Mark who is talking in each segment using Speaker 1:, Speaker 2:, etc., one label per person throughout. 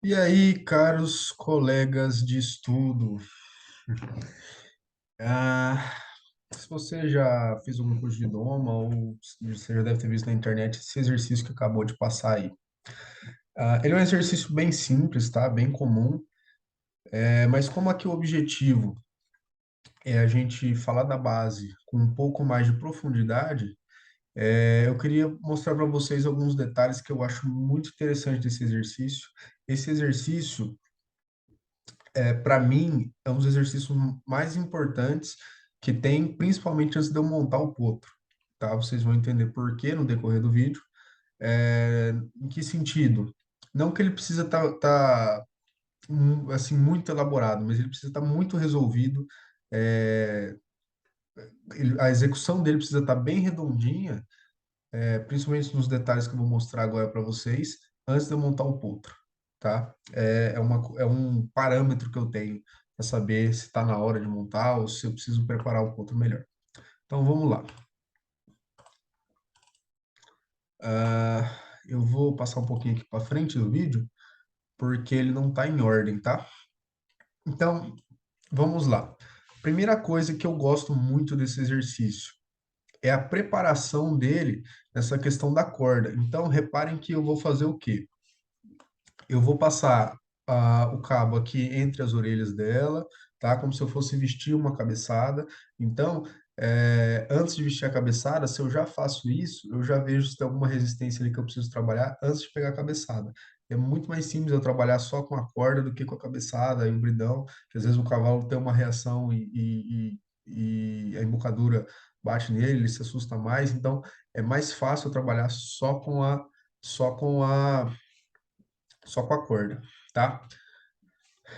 Speaker 1: E aí, caros colegas de estudo, ah, se você já fez algum curso de idioma ou se você já deve ter visto na internet esse exercício que acabou de passar aí. Ele é um exercício bem simples, tá? Bem comum, mas como aqui o objetivo é a gente falar da base com um pouco mais de profundidade, eu queria mostrar para vocês alguns detalhes que eu acho muito interessante desse exercício. Esse exercício para mim, é um dos exercícios mais importantes que tem, principalmente antes de eu montar o potro, tá? Vocês vão entender por quê no decorrer do vídeo. Em que sentido? Não que ele precisa estar assim, muito elaborado, mas ele precisa estar muito resolvido. é, a execução dele precisa estar bem redondinha, principalmente nos detalhes que eu vou mostrar agora para vocês, antes de eu montar o potro, tá? É um parâmetro que eu tenho para saber se está na hora de montar ou se eu preciso preparar o potro melhor. Então vamos lá. Eu vou passar um pouquinho aqui para frente do vídeo, porque ele não está em ordem, tá? Então vamos lá. Primeira coisa que eu gosto muito desse exercício é a preparação dele nessa questão da corda. Então reparem que eu vou fazer o quê? Eu vou passar o cabo aqui entre as orelhas dela, tá? Como se eu fosse vestir uma cabeçada. Então, antes de vestir a cabeçada, se eu já faço isso, eu já vejo se tem alguma resistência ali que eu preciso trabalhar antes de pegar a cabeçada. É muito mais simples eu trabalhar só com a corda do que com a cabeçada e o bridão, que às vezes o cavalo tem uma reação e a embocadura bate nele, ele se assusta mais. Então, é mais fácil eu trabalhar só com a só com a corda, tá?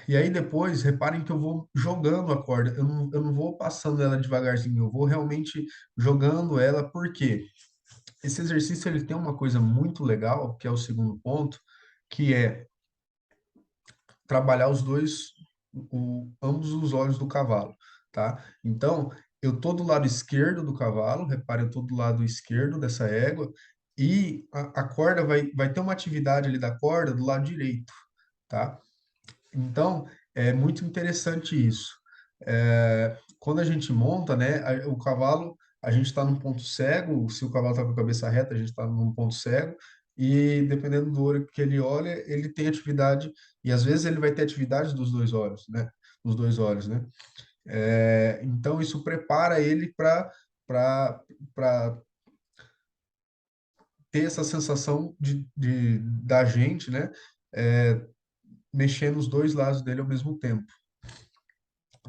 Speaker 1: E aí depois, reparem que eu vou jogando a corda, eu não vou passando ela devagarzinho, eu vou realmente jogando ela, porque esse exercício ele tem uma coisa muito legal, que é o segundo ponto, que é trabalhar os dois, ambos os olhos do cavalo, tá? Então, eu tô do lado esquerdo do cavalo, repare, eu tô do lado esquerdo dessa égua, e a corda vai ter uma atividade ali da corda do lado direito, tá? Então, é muito interessante isso. Quando a gente monta, né, o cavalo, a gente está num ponto cego, se o cavalo está com a cabeça reta, a gente está num ponto cego, e dependendo do olho que ele olha, ele tem atividade, e às vezes ele vai ter atividade dos dois olhos, né? Dos dois olhos, né? Então, isso prepara ele para ter essa sensação da gente, né? É, mexer nos dois lados dele ao mesmo tempo.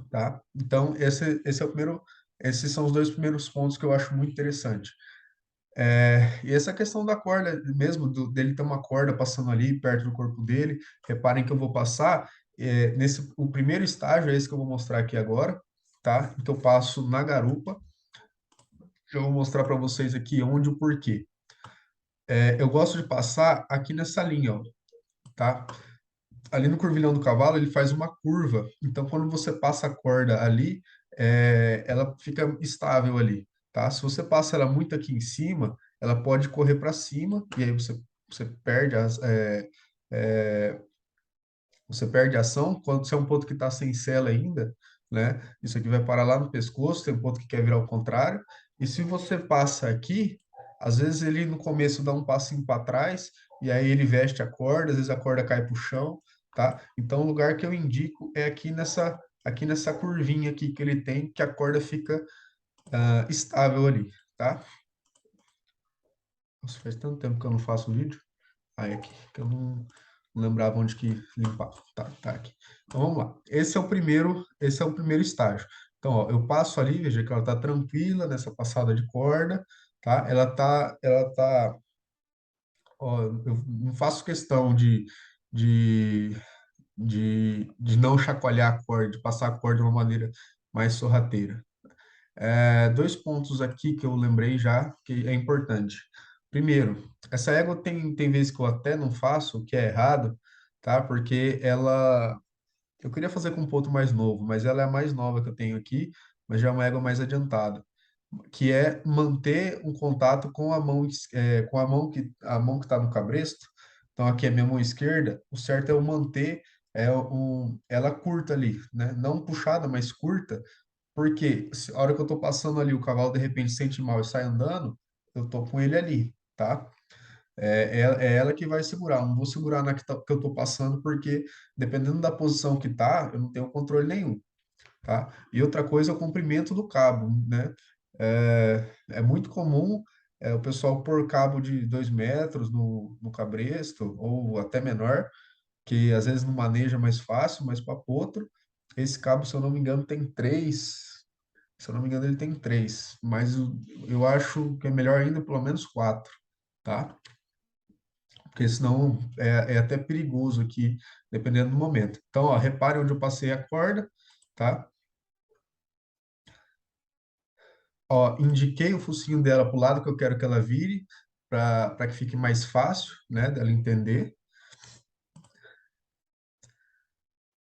Speaker 1: Tá? Então, esse é o primeiro, esses são os dois primeiros pontos que eu acho muito interessante. E essa questão da corda, mesmo dele ter uma corda passando ali perto do corpo dele, reparem que eu vou passar, o primeiro estágio é esse que eu vou mostrar aqui agora, tá? Que eu passo na garupa, eu vou mostrar para vocês aqui onde e o porquê. Eu gosto de passar aqui nessa linha, ó, tá? Ali no curvilhão do cavalo, ele faz uma curva. Então, quando você passa a corda ali, ela fica estável ali, tá? Se você passa ela muito aqui em cima, ela pode correr para cima e aí você perde é, você perde a ação. Quando você é um ponto que está sem sela ainda, né? Isso aqui vai parar lá no pescoço, tem um ponto que quer virar ao contrário. E se você passa aqui, às vezes ele no começo dá um passinho para trás e aí ele veste a corda, às vezes a corda cai para o chão, tá? Então o lugar que eu indico é aqui nessa curvinha aqui que ele tem, que a corda fica estável ali, tá? Nossa, faz tanto tempo que eu não faço vídeo. Aí aqui, que eu não lembrava onde que limpava. Tá aqui. Então vamos lá. Esse é o primeiro estágio. Então, ó, eu passo ali, veja que ela tá tranquila nessa passada de corda, tá? Ó, eu não faço questão de, de não chacoalhar a corda, de passar a corda de uma maneira mais sorrateira. Dois pontos aqui que eu lembrei já que é importante. Primeiro, essa égua tem vezes que eu até não faço, o que é errado, tá? Porque eu queria fazer com um ponto mais novo, mas ela é a mais nova que eu tenho aqui, mas já é uma égua mais adiantada, que é manter um contato com a mão, com a mão que está no cabresto, Então aqui é minha mão esquerda, o certo é eu manter ela curta ali, né? Não puxada, mas curta, porque a hora que eu tô passando ali, o cavalo de repente sente mal e sai andando, eu tô com ele ali, tá? É ela que vai segurar, eu não vou segurar na que eu tô passando, porque dependendo da posição que tá, eu não tenho controle nenhum, tá? E outra coisa é o comprimento do cabo, né? É muito comum o pessoal pôr cabo de 2 metros no cabresto, ou até menor, que às vezes não maneja mais fácil, mas para potro, esse cabo, se eu não me engano, tem três. Se eu não me engano, ele tem três, mas eu acho que é melhor ainda pelo menos quatro, tá? Porque senão é até perigoso aqui, dependendo do momento. Então, ó, repare onde eu passei a corda, tá? Ó, indiquei o focinho dela para o lado que eu quero que ela vire, para que fique mais fácil, né, dela entender.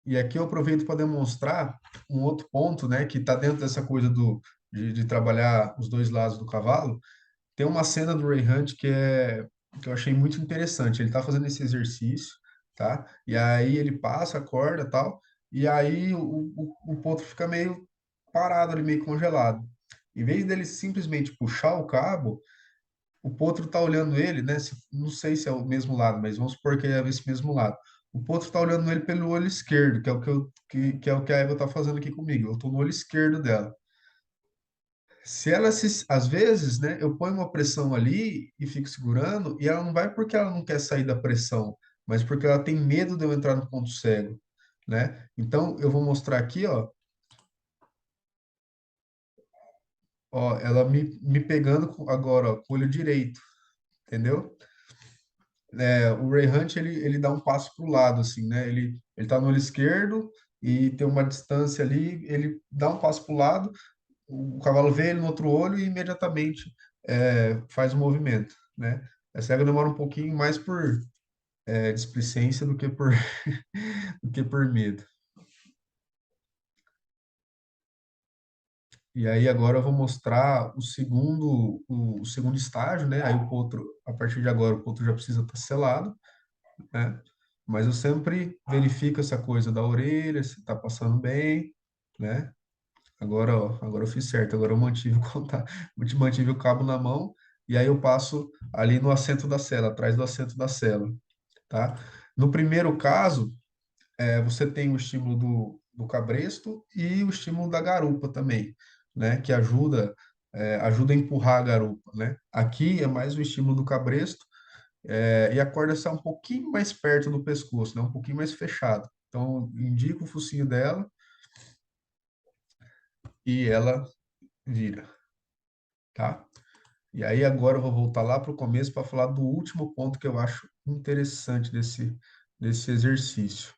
Speaker 1: E aqui eu aproveito para demonstrar um outro ponto, né, que está dentro dessa coisa de trabalhar os dois lados do cavalo. Tem uma cena do Ray Hunt que eu achei muito interessante. Ele está fazendo esse exercício, tá? E aí ele passa a corda e tal, e aí o potro fica meio parado ali, meio congelado. Em vez dele simplesmente puxar o cabo, o potro tá olhando ele, né? Não sei se é o mesmo lado, mas vamos supor que é esse mesmo lado. O potro tá olhando ele pelo olho esquerdo, que é o que é o que a Eva tá fazendo aqui comigo. Eu tô no olho esquerdo dela. Se ela se, às vezes, né, eu ponho uma pressão ali e fico segurando, e ela não vai porque ela não quer sair da pressão, mas porque ela tem medo de eu entrar no ponto cego, né? Então, eu vou mostrar aqui, ó, ela me pegando agora, ó, com o olho direito, entendeu? O Ray Hunt ele dá um passo para o lado, assim, né? Ele tá no olho esquerdo e tem uma distância ali, ele dá um passo para o lado, o cavalo vê ele no outro olho e imediatamente faz o movimento, né? A cega demora um pouquinho mais por displicência do que por, do que por medo. E aí agora eu vou mostrar o segundo estágio, né? Aí o potro, a partir de agora, o potro já precisa estar selado, né? Mas eu sempre verifico essa coisa da orelha, se está passando bem, né? Agora, ó, agora eu fiz certo, agora eu mantive o contato, mantive o cabo na mão e aí eu passo ali no assento da cela, atrás do assento da cela, tá? No primeiro caso, você tem o estímulo do cabresto e o estímulo da garupa também, né? Que ajuda a empurrar a garupa, né? Aqui é mais o estímulo do cabresto e a corda está um pouquinho mais perto do pescoço, né? Um pouquinho mais fechado. Então, indica o focinho dela e ela vira, tá? E aí agora eu vou voltar lá para o começo para falar do último ponto que eu acho interessante desse exercício.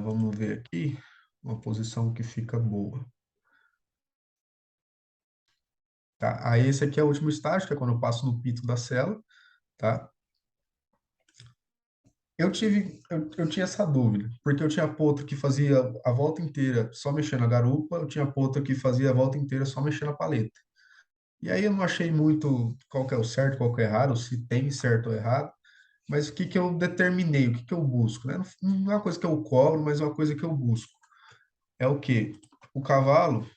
Speaker 1: Vamos ver aqui uma posição que fica boa, tá? Aí esse aqui é o último estágio, que é quando eu passo no pito da sela, tá? Eu tinha essa dúvida, porque eu tinha potro que fazia a volta inteira só mexendo a garupa, eu tinha potro que fazia a volta inteira só mexendo a paleta. E aí eu não achei muito qual que é o certo, qual que é o errado, se tem certo ou errado, mas o que que eu determinei, o que que eu busco, né? Não é uma coisa que eu cobro, mas é uma coisa que eu busco. É o quê? O cavalo,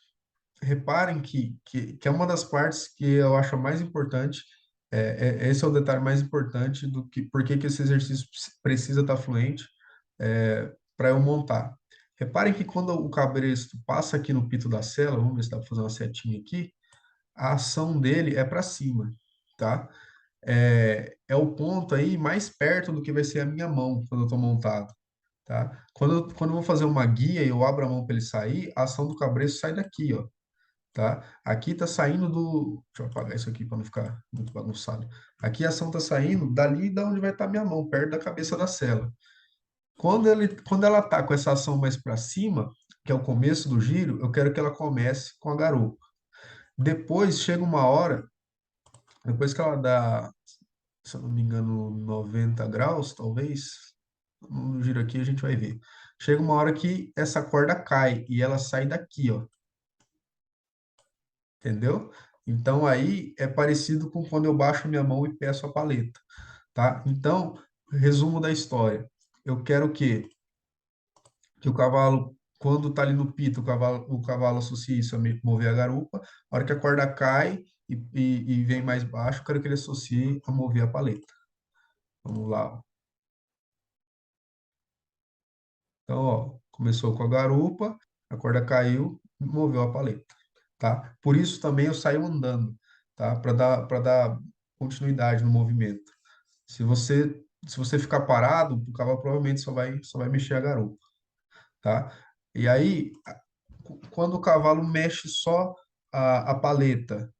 Speaker 1: reparem que é uma das partes que eu acho a mais importante, esse é o detalhe mais importante do que, por que que esse exercício precisa estar fluente, para eu montar. Reparem que quando o cabresto passa aqui no pito da sela, vamos ver se dá para fazer uma setinha aqui, a ação dele é para cima, tá? É o ponto aí mais perto do que vai ser a minha mão quando eu estou montado, tá? Quando eu vou fazer uma guia e eu abro a mão para ele sair, a ação do cabresto sai daqui, ó, tá? Aqui tá saindo do. Deixa eu apagar isso aqui para não ficar muito bagunçado. Aqui a ação tá saindo dali da onde vai estar minha mão, perto da cabeça da cela. Quando ela tá com essa ação mais para cima, que é o começo do giro, eu quero que ela comece com a garupa. Depois chega uma hora, depois que ela dá, se eu não me engano, 90 graus, talvez, no giro aqui a gente vai ver. Chega uma hora que essa corda cai e ela sai daqui, ó, entendeu? Então aí é parecido com quando eu baixo minha mão e peço a paleta, tá? Então, resumo da história. Eu quero que o cavalo, quando tá ali no pito, o cavalo associa isso a mover a garupa. A hora que a corda cai e vem mais baixo, eu quero que ele associe a mover a paleta. Vamos lá. Então, ó, começou com a garupa, a corda caiu, moveu a paleta, tá? Por isso também eu saio andando, tá? Para dar continuidade no movimento. Se você ficar parado, o cavalo provavelmente só vai mexer a garupa, tá? E aí, quando o cavalo mexe só a paleta,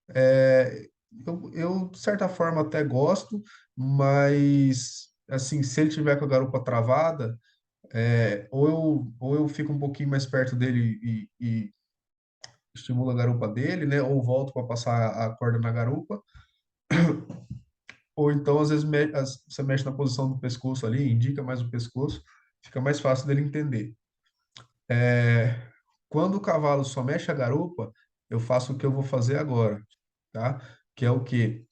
Speaker 1: é, de certa forma, até gosto, mas, assim, se ele tiver com a garupa travada, ou eu fico um pouquinho mais perto dele e estimulo a garupa dele, né? Ou volto para passar a corda na garupa, ou então, às vezes, você mexe na posição do pescoço ali, indica mais o pescoço, fica mais fácil dele entender. É, Quando o cavalo só mexe a garupa, eu faço o que eu vou fazer agora, tá? Que é o quê?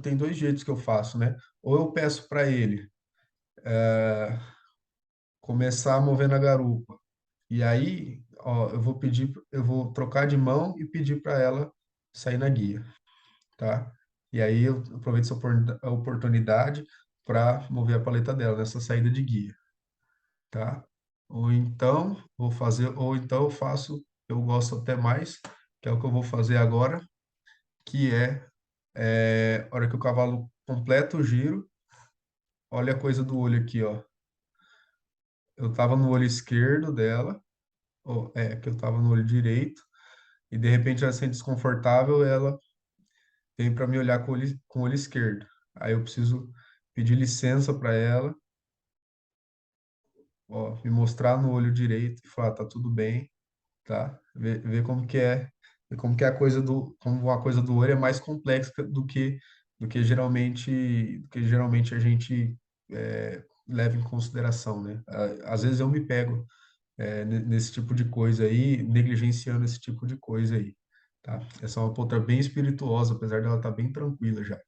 Speaker 1: Tem dois jeitos que eu faço, né? Ou eu peço para ele começar a mover na garupa, e aí, ó, eu vou trocar de mão e pedir para ela sair na guia, tá? E aí eu aproveito essa oportunidade para mover a paleta dela nessa saída de guia, tá? Ou então eu faço, eu gosto até mais, que é o que eu vou fazer agora, que a hora que o cavalo completa o giro, olha a coisa do olho aqui, ó. Eu tava no olho esquerdo dela, que eu tava no olho direito, e de repente ela se sente desconfortável, ela vem para me olhar com o olho esquerdo. Aí eu preciso pedir licença para ela, ó, me mostrar no olho direito e falar, tá tudo bem, tá? Ver como que é, ver como a coisa do olho é mais complexa do que geralmente a gente leva em consideração, né? Às vezes eu me pego nesse tipo de coisa aí, negligenciando esse tipo de coisa aí, tá? Essa é uma ponta bem espirituosa, apesar dela estar bem tranquila já.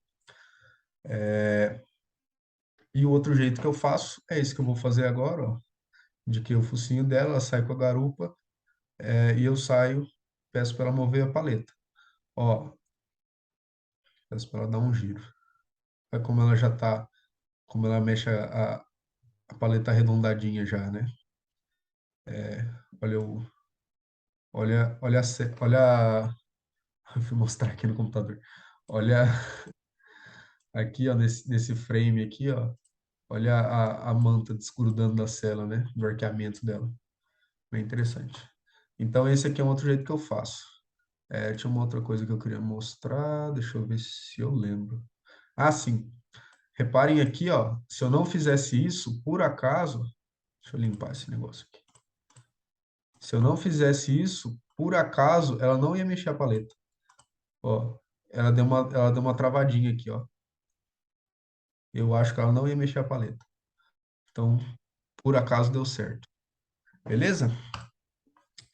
Speaker 1: E o outro jeito que eu faço é esse que eu vou fazer agora, ó, de que o focinho dela, ela sai com a garupa, e eu saio, peço para ela mover a paleta. Ó, peço para ela dar um giro. Olha como ela já tá, como ela mexe a paleta arredondadinha já, né? Olha o, olha, eu fui mostrar aqui no computador. Olha aqui, ó, nesse frame aqui, ó. Olha a manta desgrudando da cela, né? Do arqueamento dela. Bem interessante. Então, esse aqui é um outro jeito que eu faço. Tinha uma outra coisa que eu queria mostrar. Deixa eu ver se eu lembro. Ah, sim. Reparem aqui, ó. Se eu não fizesse isso, por acaso. Deixa eu limpar esse negócio aqui. Se eu não fizesse isso, por acaso, ela não ia mexer a paleta. Ó, ela deu uma travadinha aqui, ó. Eu acho que ela não ia mexer a paleta. Então, por acaso, deu certo. Beleza?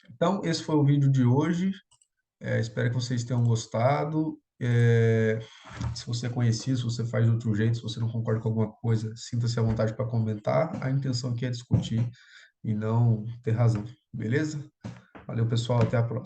Speaker 1: Então, esse foi o vídeo de hoje. Espero que vocês tenham gostado. Se você é conhecido, se você faz de outro jeito, se você não concorda com alguma coisa, sinta-se à vontade para comentar. A intenção aqui é discutir e não ter razão. Beleza? Valeu, pessoal. Até a próxima.